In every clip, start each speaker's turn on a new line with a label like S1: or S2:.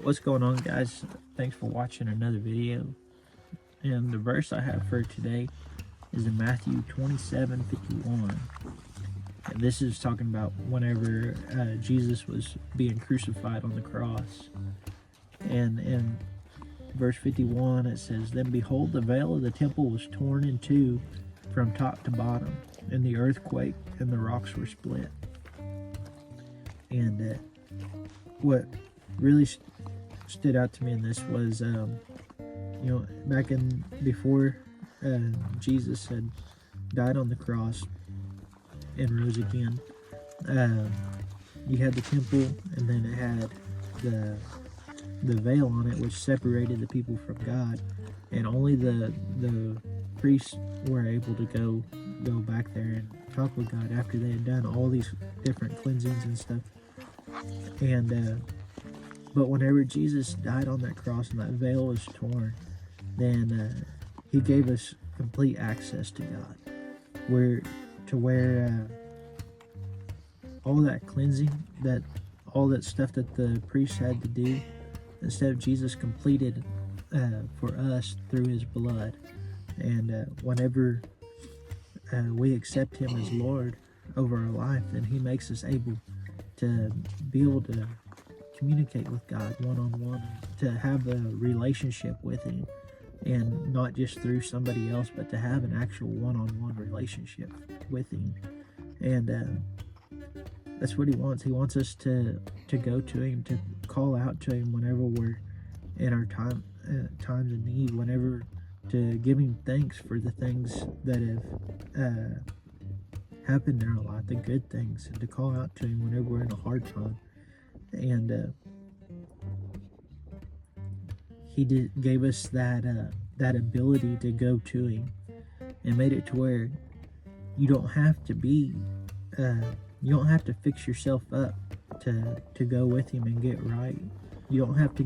S1: What's going on, guys? Thanks for watching another video. And the verse I have for today is in Matthew 27:51. And this is talking about whenever Jesus was being crucified on the cross. And in verse 51 it says, "Then behold, the veil of the temple was torn in two from top to bottom, and the earth quaked, and the rocks were split." And what really stood out to me in this was, back in before Jesus had died on the cross and rose again, you had the temple, and then it had the veil on it, which separated the people from God, and only the priests were able to go back there and talk with God after they had done all these different cleansings and stuff. And but whenever Jesus died on that cross and that veil was torn, then he gave us complete access to God, where all that cleansing, all that stuff that the priests had to do, instead of Jesus completed for us through his blood. And whenever we accept him as Lord over our life, then he makes us able to be able to communicate with God one-on-one, to have a relationship with him, and not just through somebody else, but to have an actual one-on-one relationship with him. And that's what he wants. He wants us to go to him, to call out to him whenever we're in our times of need, whenever to give him thanks for the things that have happened in our life, the good things, and to call out to him whenever we're in a hard time. And he gave us that ability to go to him, and made it to where you don't have to fix yourself up to go with him and get right. You don't have to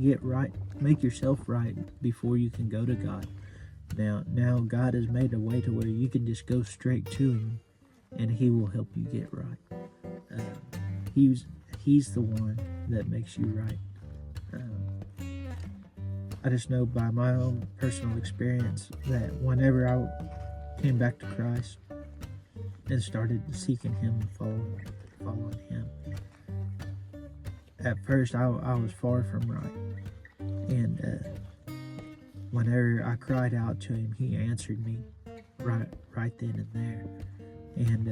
S1: make yourself right before you can go to God. Now God has made a way to where you can just go straight to him, and he will help you get right. He's the one that makes you right. I just know by my own personal experience that whenever I came back to Christ and started seeking him and following him, at first I was far from right. And whenever I cried out to him, he answered me right then and there. And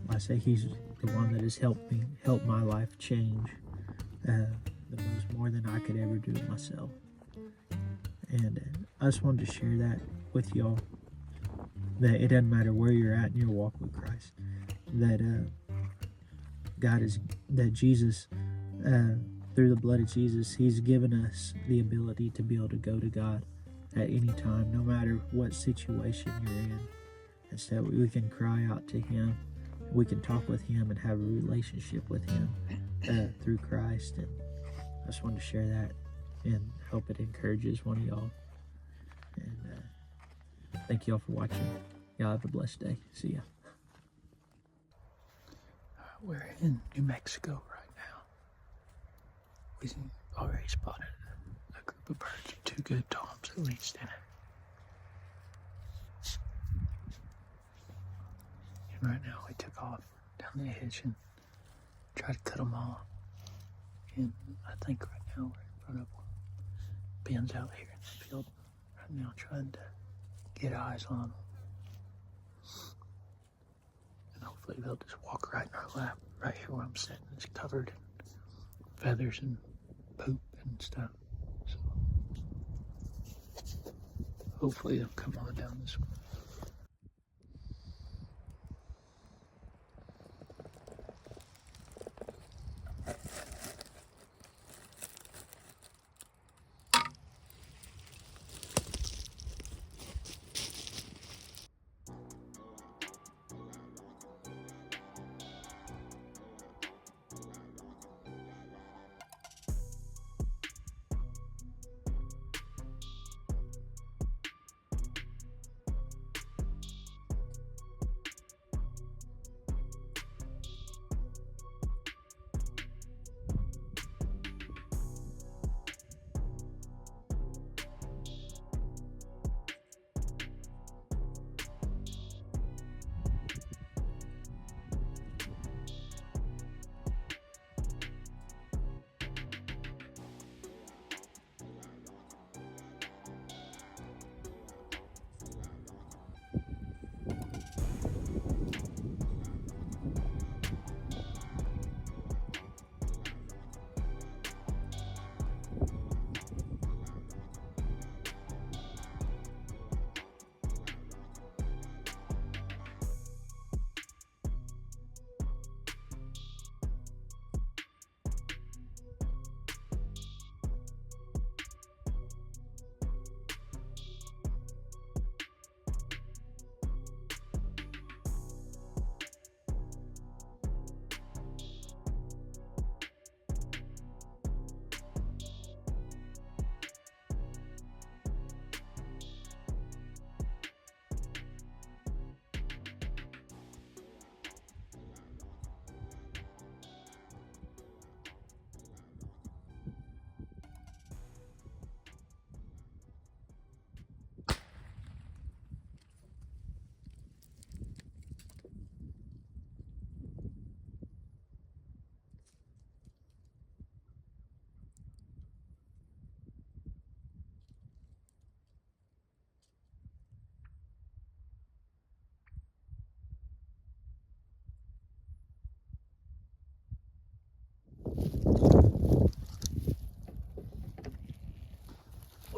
S1: I say he's the one that has helped my life change more than I could ever do it myself. And I just wanted to share that with y'all, that it doesn't matter where you're at in your walk with Christ, that Jesus, through the blood of Jesus, he's given us the ability to be able to go to God at any time, no matter what situation you're in. And so we can cry out to him, we can talk with him and have a relationship with him through Christ. And I just wanted to share that and hope it encourages one of y'all. And thank y'all for watching. Y'all have a blessed day. See ya.
S2: We're in New Mexico right now. We've already spotted a group of birds, 2 good toms at least in it. And right now we took off down the edge and tried to cut them off. And I think right now we're in front of bins out here in the field right now, trying to get eyes on them. And hopefully they'll just walk right in our lap. Right here where I'm sitting is covered in feathers and poop and stuff. So hopefully they'll come on down this way.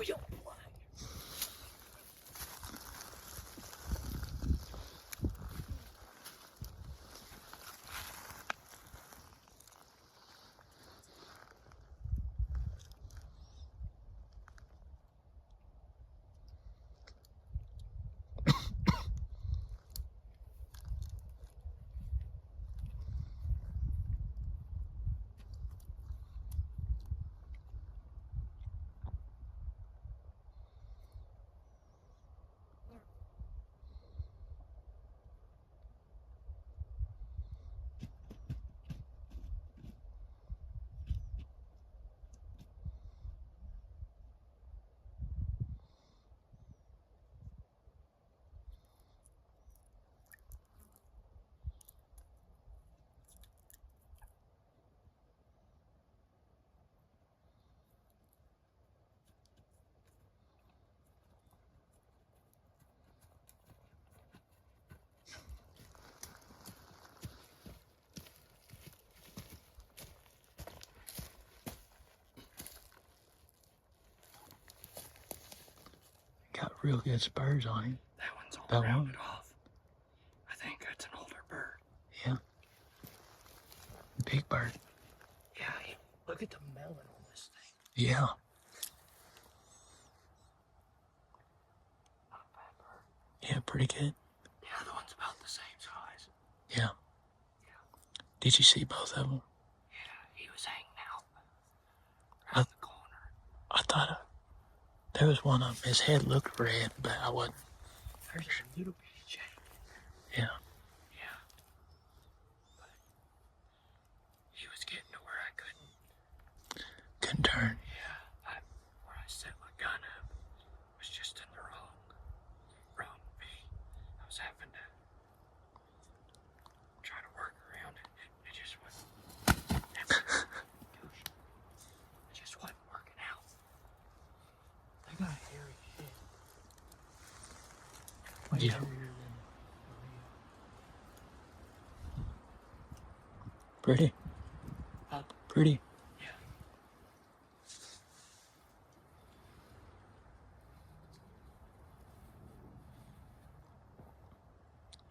S2: we don't fly.
S3: Got real good spurs on him.
S2: That one's all
S3: That
S2: rounded
S3: one?
S2: off. I think that's an older bird.
S3: Yeah. Big bird.
S2: Yeah, look at the melon on this thing.
S3: Yeah.
S2: Not a bad bird.
S3: Yeah, pretty good.
S2: The other one's about the same size.
S3: Yeah. Did you see both of them?
S2: Yeah, he was hanging out around the corner.
S3: I thought there was one of them. His head looked red, but I wasn't.
S2: There's a little bitty jay.
S3: Yeah.
S2: Yeah. But he was getting to where I
S3: Couldn't turn.
S2: yeah, where I set my gun up was just in the wrong beat. I was having to try to work around it. It just wasn't. It just wasn't working out. They got hairy shit. Way
S3: Yeah.
S2: hairier than Merriam.
S3: Pretty. Pretty.
S2: Yeah.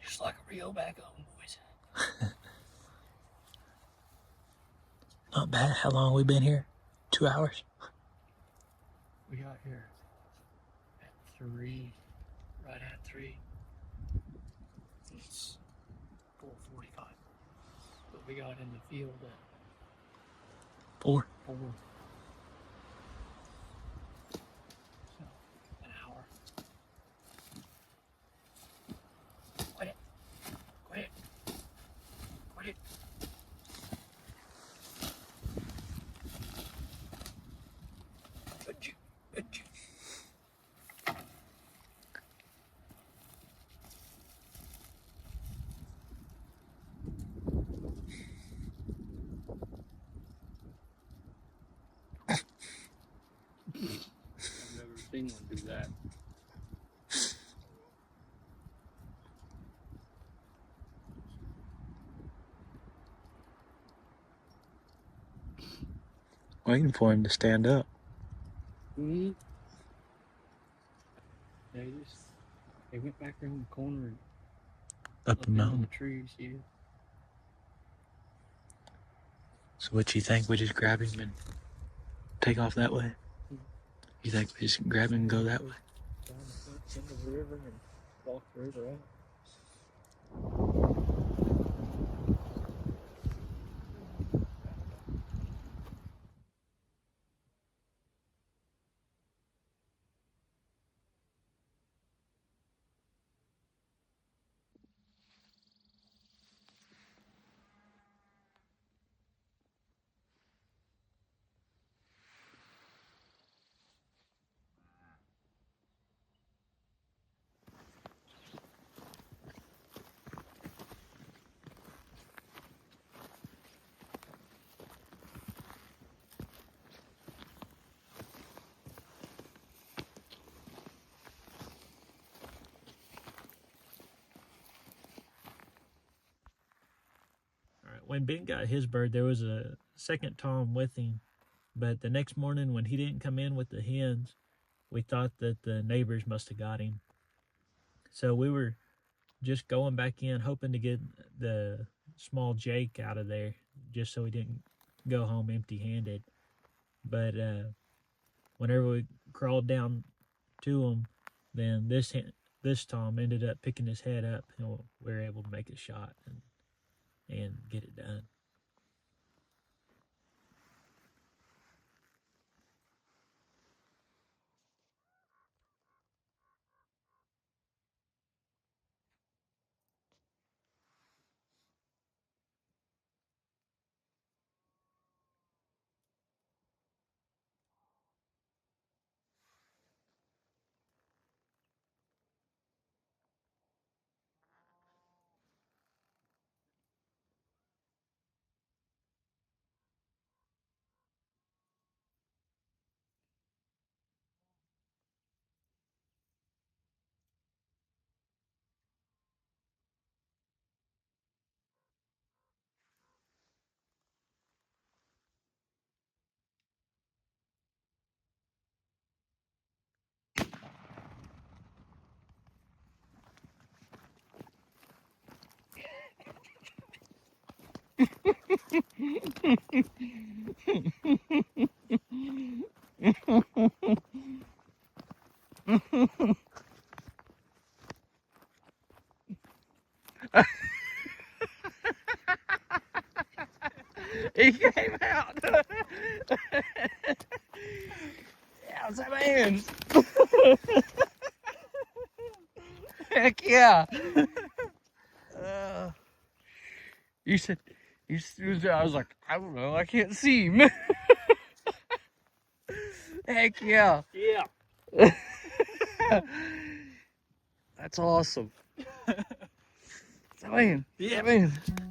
S2: Just like a Rio back home, boys.
S3: Not bad. How long we been here? 2 hours?
S2: We got here at 3, right at 3. It's 4:45. But we got in the field at
S3: 4.
S2: 4. So, an hour. Quit it. Quit it. Quit it. Achoo. Achoo. I've never seen one do that.
S3: Waiting for him to stand up.
S2: Mm-hmm. They went back around the corner and
S3: Up
S2: looked
S3: the
S2: into
S3: mountain.
S2: the trees, yeah.
S3: So what you think? We just grab him and take off that way? You think we just grab him and go that way?
S2: Down the fence into the river and walk the river out.
S1: All right. When Ben got his bird, there was a second Tom with him. But the next morning, when he didn't come in with the hens, we thought that the neighbors must have got him. So we were just going back in, hoping to get the small Jake out of there, just so he didn't go home empty-handed. But whenever we crawled down to him, then this Tom ended up picking his head up, and we were able to make a shot and get it done.
S2: He came out. Yeah, it's a man. Heck yeah. You said, I was like, I don't know, I can't see him. Heck yeah.
S1: Yeah.
S2: That's awesome. It's a man.
S1: Yeah.
S2: It's a man.